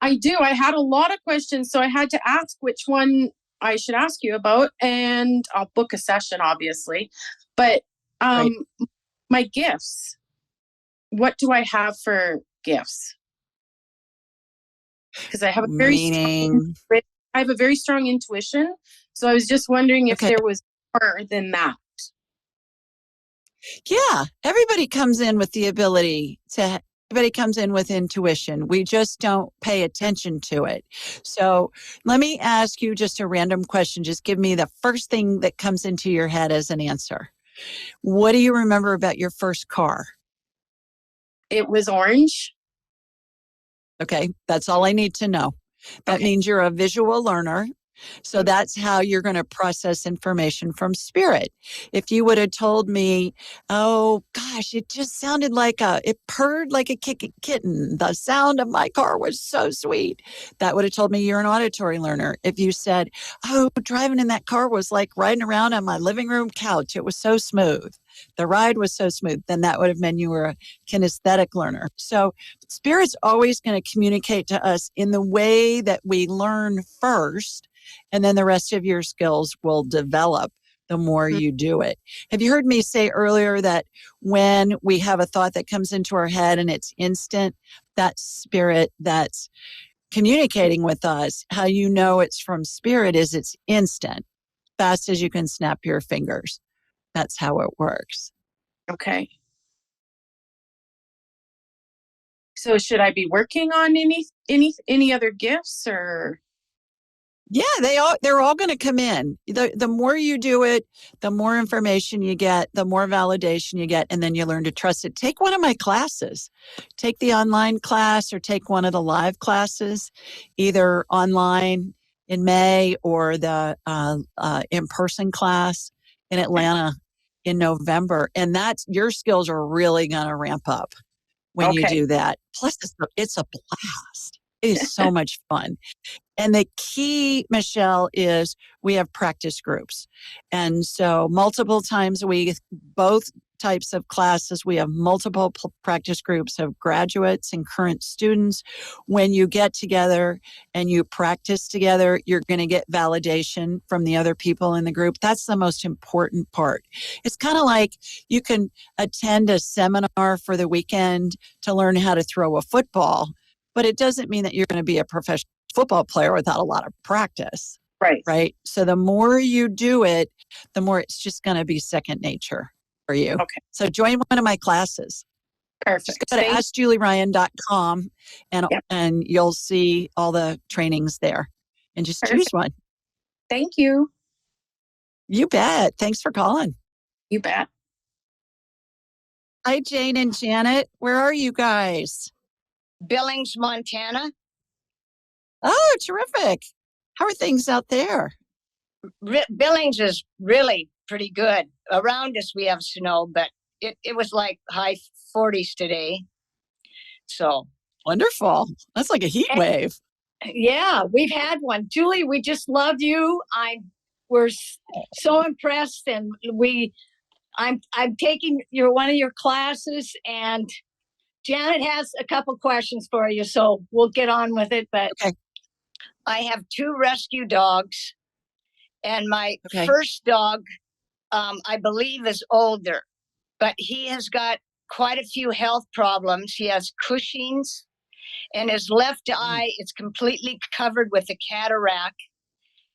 I do. I had a lot of questions, so I had to ask which one I should ask you about, and I'll book a session, obviously. But my gifts, what do I have for gifts? Because I have a very strong intuition. So I was just wondering if there was more than that. Yeah, everybody comes in with the ability to. Everybody comes in with intuition. We just don't pay attention to it. So let me ask you just a random question. Just give me the first thing that comes into your head as an answer. What do you remember about your first car? It was orange. Okay, that's all I need to know. That means you're a visual learner. So that's how you're going to process information from spirit. If you would have told me, oh gosh, it just sounded like it purred like a kitten. The sound of my car was so sweet. That would have told me you're an auditory learner. If you said, oh, driving in that car was like riding around on my living room couch. It was so smooth. The ride was so smooth. Then that would have meant you were a kinesthetic learner. So spirit's always going to communicate to us in the way that we learn first. And then the rest of your skills will develop the more you do it. Have you heard me say earlier that when we have a thought that comes into our head and it's instant, that's spirit that's communicating with us, how you know it's from spirit is it's instant, fast as you can snap your fingers. That's how it works. Okay. So should I be working on any other gifts or? Yeah, they're all going to come in. The more you do it, the more information you get, the more validation you get, and then you learn to trust it. Take one of my classes. Take the online class or take one of the live classes, either online in May or the in-person class in Atlanta in November. And your skills are really going to ramp up when you do that. Plus, it's a blast. It is so much fun. And the key, Michelle, is we have practice groups. And so multiple times a week, both types of classes, we have multiple practice groups of graduates and current students. When you get together and you practice together, you're going to get validation from the other people in the group. That's the most important part. It's kind of like you can attend a seminar for the weekend to learn how to throw a football, but it doesn't mean that you're going to be a professional football player without a lot of practice. Right. So the more you do it, the more it's just going to be second nature for you. Okay. So join one of my classes. Perfect. Just go to askjulieryan.com and you'll see all the trainings there and just choose one. Thank you. You bet. Thanks for calling. You bet. Hi, Jane and Janet. Where are you guys? Billings, Montana. Oh, terrific. How are things out there? Billings is really pretty good. Around us, we have snow, but it was like high 40s today. So wonderful. That's like a heat wave. Yeah, we've had one. Julie, we just love you. We're so impressed, and I'm taking one of your classes, and Janet has a couple questions for you, so we'll get on with it. But I have 2 rescue dogs, and my first dog, I believe, is older, but he has got quite a few health problems. He has Cushing's, and his left eye is completely covered with a cataract,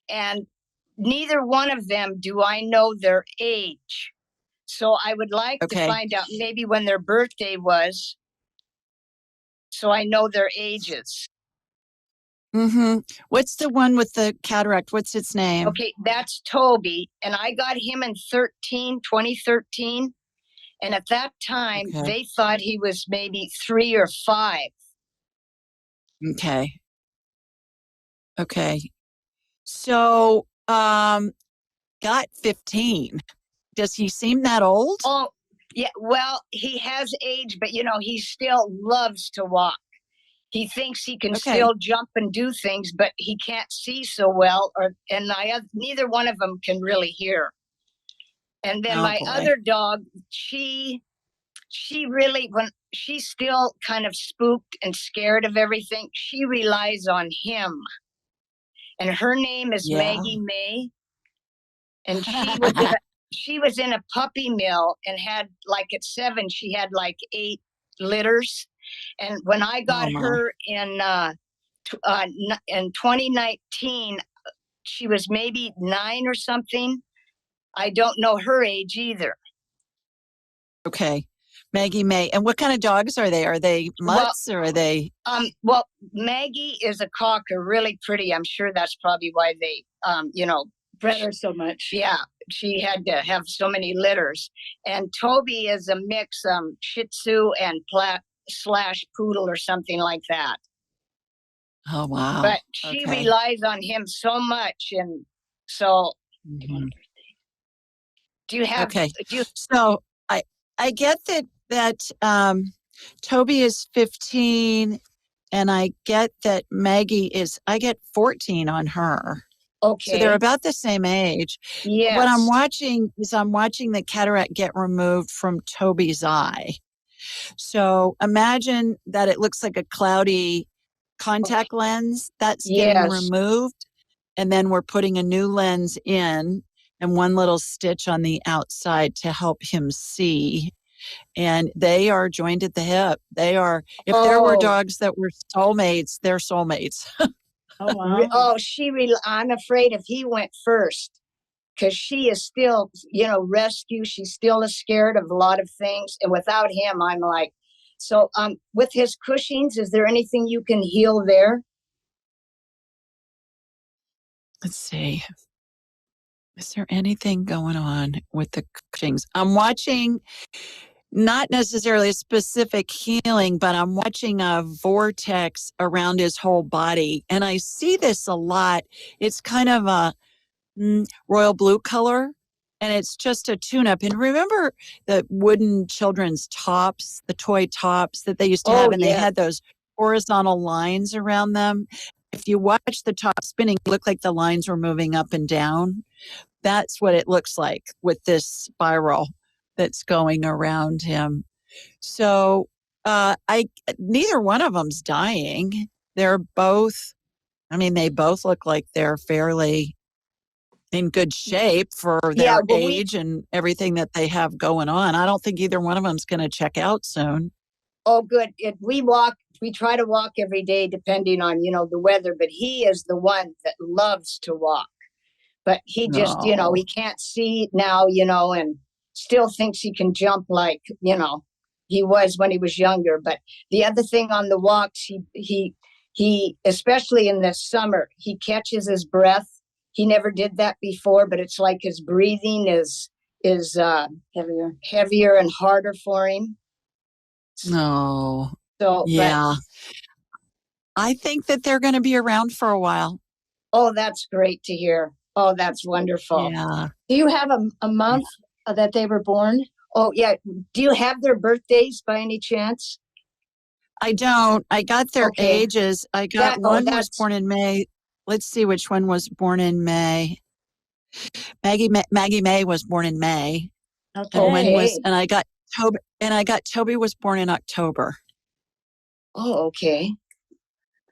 and neither one of them do I know their age. So I would like to find out maybe when their birthday was, so I know their ages. Mm-hmm. What's the one with the cataract? What's its name? Okay, that's Toby, and I got him in 2013. And at that time, they thought he was maybe 3 or 5. Okay. So, got 15. Does he seem that old? Oh, yeah. Well, he has age, but he still loves to walk. He thinks he can still jump and do things, but he can't see so well, neither one of them can really hear. And then my other dog, she really, when she's still kind of spooked and scared of everything, she relies on him. And her name is Maggie May. And she was in a puppy mill and had, like, at 7, she had like 8 litters. And when I got her in 2019, she was maybe 9 or something. I don't know her age either. Okay. Maggie May. And what kind of dogs are they? Are they mutts or are they? Well, Maggie is a cocker, really pretty. I'm sure that's probably why they, bred her so much. Yeah, she had to have so many litters. And Toby is a mix, Shih Tzu and / poodle or something like that. Oh, wow. But she relies on him so much. And so, do you have... So I get that Toby is 15 and I get that Maggie I get 14 on her. Okay. So they're about the same age. Yes. What I'm watching is the cataract get removed from Toby's eye. So imagine that it looks like a cloudy contact lens that's getting removed. And then we're putting a new lens in and one little stitch on the outside to help him see. and they are joined at the hip. They are, if there were dogs that were soulmates, they're soulmates. Oh, wow. Oh, I'm afraid if he went first, because she is still, rescue. She's still scared of a lot of things. And without him, I'm like, so with his Cushing's, is there anything you can heal there? Let's see. Is there anything going on with the Cushing's? I'm watching not necessarily a specific healing, but I'm watching a vortex around his whole body. And I see this a lot. It's kind of a royal blue color, and it's just a tune-up. And remember the wooden children's tops, the toy tops that they used to have, and they had those horizontal lines around them. If you watch the top spinning, it looked like the lines were moving up and down. That's what it looks like with this spiral that's going around him. So neither one of them's dying. They're both, they both look like they're fairly in good shape for their age and everything that they have going on. I don't think either one of them's going to check out soon. Oh, good. We try to walk every day depending on, the weather, but he is the one that loves to walk. But he just, he can't see now, and still thinks he can jump like, he was when he was younger. But the other thing on the walks, he especially in the summer, he catches his breath. He never did that before, but it's like his breathing is heavier and harder for him. No. So, yeah. I think that they're going to be around for a while. Oh, that's great to hear. Oh, that's wonderful. Yeah. Do you have a month that they were born? Oh, yeah. Do you have their birthdays by any chance? I don't. I got their ages. I got one was born in May. Let's see which one was born in May. Maggie May was born in May. Okay. And I got Toby was born in October. Oh, okay.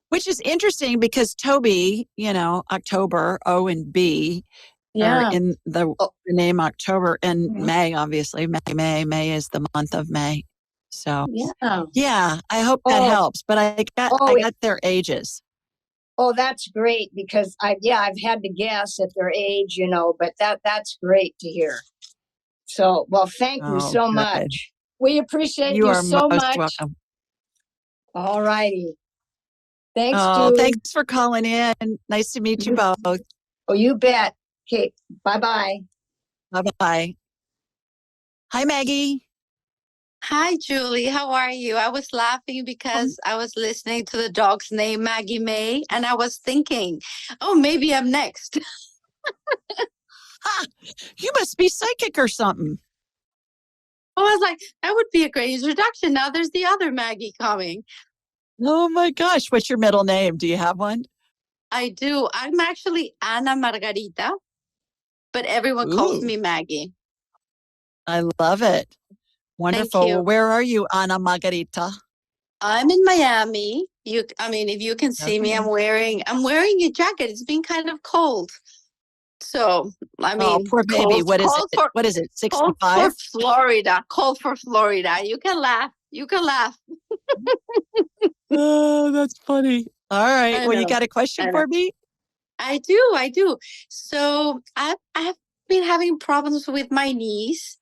Which is interesting because Toby, October, O and B are in the name October, and May, obviously. May is the month of May. So yeah, I hope that helps. But I got their ages. Oh, that's great because I've had to guess at their age, but that's great to hear. So, well, thank you so much. We appreciate you so much. Welcome. All righty. Thanks, Julie. Thanks for calling in. Nice to meet you both. Oh, you bet. Okay, bye-bye. Bye-bye. Hi, Maggie. Hi, Julie. How are you? I was laughing because I was listening to the dog's name, Maggie May, and I was thinking, oh, maybe I'm next. You must be psychic or something. I was like, that would be a great introduction. Now there's the other Maggie coming. Oh my gosh. What's your middle name? Do you have one? I do. I'm actually Ana Margarita, but everyone calls me Maggie. I love it. Wonderful. Thank you. Well, where are you, Ana Margarita? I'm in Miami. If you can see me, I'm wearing a jacket. It's been kind of cold. So, poor baby. What is it? 65? Cold for Florida. Cold for Florida. You can laugh. Oh, that's funny. All right. Well, you got a question for me? I do. So I've been having problems with my knees,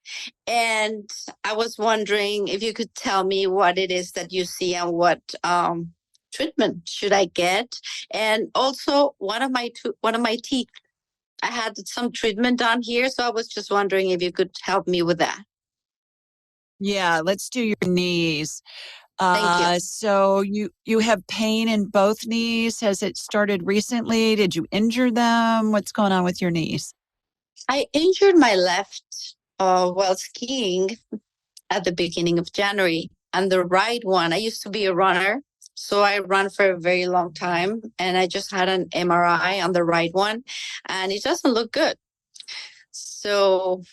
and I was wondering if you could tell me what it is that you see and what treatment should I get, and also one of my teeth. I had some treatment done here, so I was just wondering if you could help me with that. Yeah, let's do your knees. Thank you. So you have pain in both knees. Has it started recently? Did you injure them? What's going on with your knees? I injured my left while skiing at the beginning of January, and the right one, I used to be a runner, so I ran for a very long time, and I just had an MRI on the right one, and it doesn't look good. So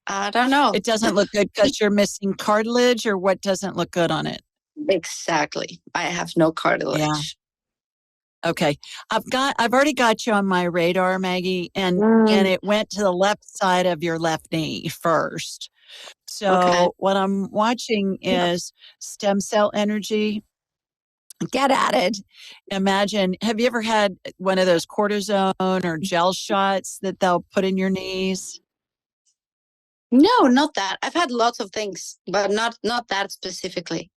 I don't know. It doesn't look good because you're missing cartilage, or what doesn't look good on it? Exactly. I have no cartilage. Yeah. Okay. I've already got you on my radar, Maggie, and it went to the left side of your left knee first. So what I'm watching is stem cell energy. Get at it. Imagine, have you ever had one of those cortisone or gel shots that they'll put in your knees? No, not that. I've had lots of things, but not that specifically.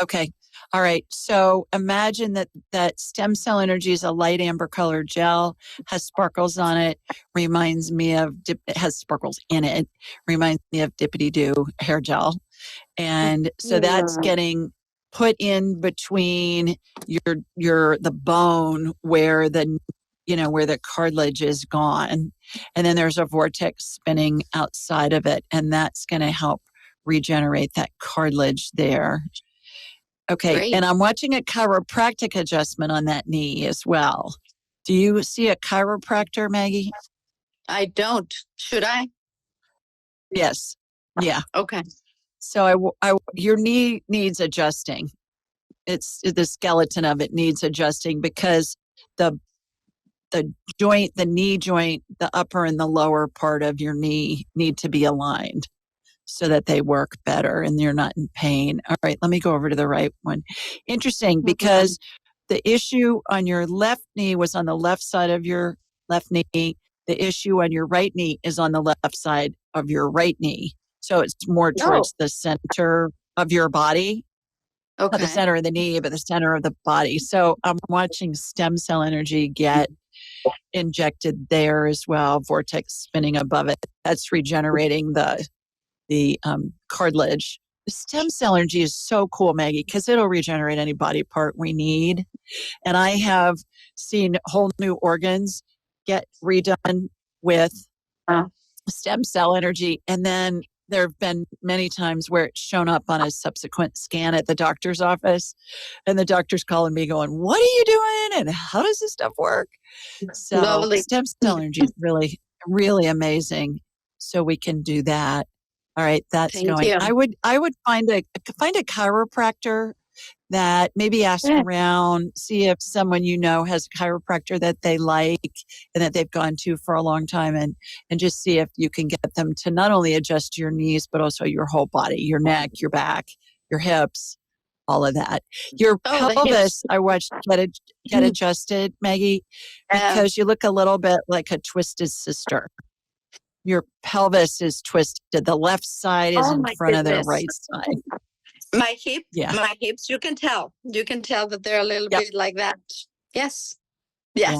Okay. All right. So imagine that stem cell energy is a light amber colored gel, has sparkles on it, reminds me of, it has sparkles in it, reminds me of Dippity Doo hair gel. And so that's getting put in between the bone where where the cartilage is gone. And then there's a vortex spinning outside of it. And that's going to help regenerate that cartilage there. Okay. Great. And I'm watching a chiropractic adjustment on that knee as well. Do you see a chiropractor, Maggie? I don't. Should I? Yes. Yeah. Okay. So your knee needs adjusting. It's the skeleton of it needs adjusting because the joint, the knee joint, the upper and the lower part of your knee need to be aligned so that they work better and you're not in pain. All right, let me go over to the right one. Interesting, because the issue on your left knee was on the left side of your left knee. The issue on your right knee is on the left side of your right knee. So it's more towards the center of your body. Not the center of the knee, but the center of the body. So I'm watching stem cell energy get injected there as well, vortex spinning above it. That's regenerating the cartilage. The stem cell energy is so cool, Maggie, because it'll regenerate any body part we need. And I have seen whole new organs get redone with stem cell energy. And then there have been many times where it's shown up on a subsequent scan at the doctor's office. And the doctor's calling me going, what are you doing? And how does this stuff work? So Lovely. stem cell energy is really, really amazing. So we can do that. All right, that's Thank going. you. I would find a chiropractor that maybe ask around, see if someone has a chiropractor that they like and that they've gone to for a long time, and just see if you can get them to not only adjust your knees, but also your whole body, your neck, your back, your hips, all of that. Your pelvis, I watched get adjusted, Maggie, because you look a little bit like a twisted sister. Your pelvis is twisted. The left side is in front of the right side. My hips, you can tell that they're a little bit like that. Yes. Yeah.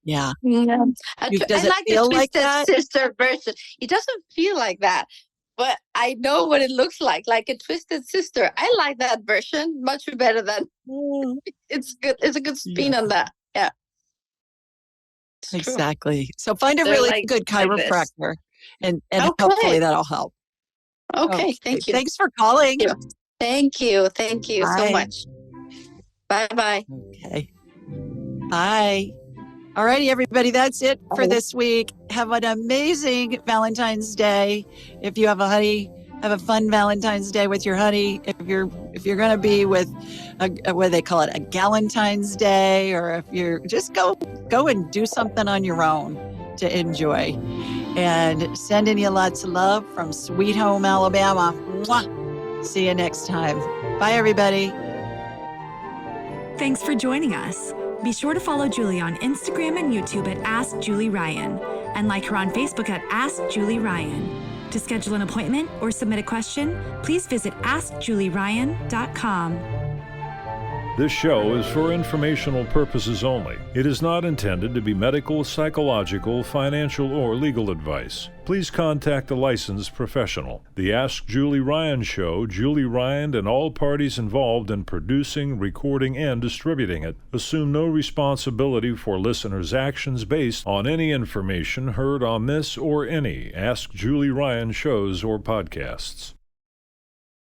I Does it like feel the like twisted that? sister version. It doesn't feel like that, but I know what it looks like a twisted sister. I like that version much better than it's good. It's a good spin on that. Yeah. Exactly. So find a really good chiropractor and hopefully that'll help. Okay. Thank you. Thanks for calling. Thank you so much. Bye. Okay. Bye. All righty, everybody. That's it for this week. Have an amazing Valentine's Day. If you have a honey, have a fun Valentine's Day with your honey. If you're going to be with what do they call it, a Galentine's Day, or if you're just go and do something on your own to enjoy. And sending you lots of love from Sweet Home, Alabama. Mwah. See you next time. Bye, everybody. Thanks for joining us. Be sure to follow Julie on Instagram and YouTube at Ask Julie Ryan, and like her on Facebook at Ask Julie Ryan. To schedule an appointment or submit a question, please visit AskJulieRyan.com. This show is for informational purposes only. It is not intended to be medical, psychological, financial, or legal advice. Please contact a licensed professional. The Ask Julie Ryan Show, Julie Ryan and all parties involved in producing, recording, and distributing it assume no responsibility for listeners' actions based on any information heard on this or any Ask Julie Ryan shows or podcasts.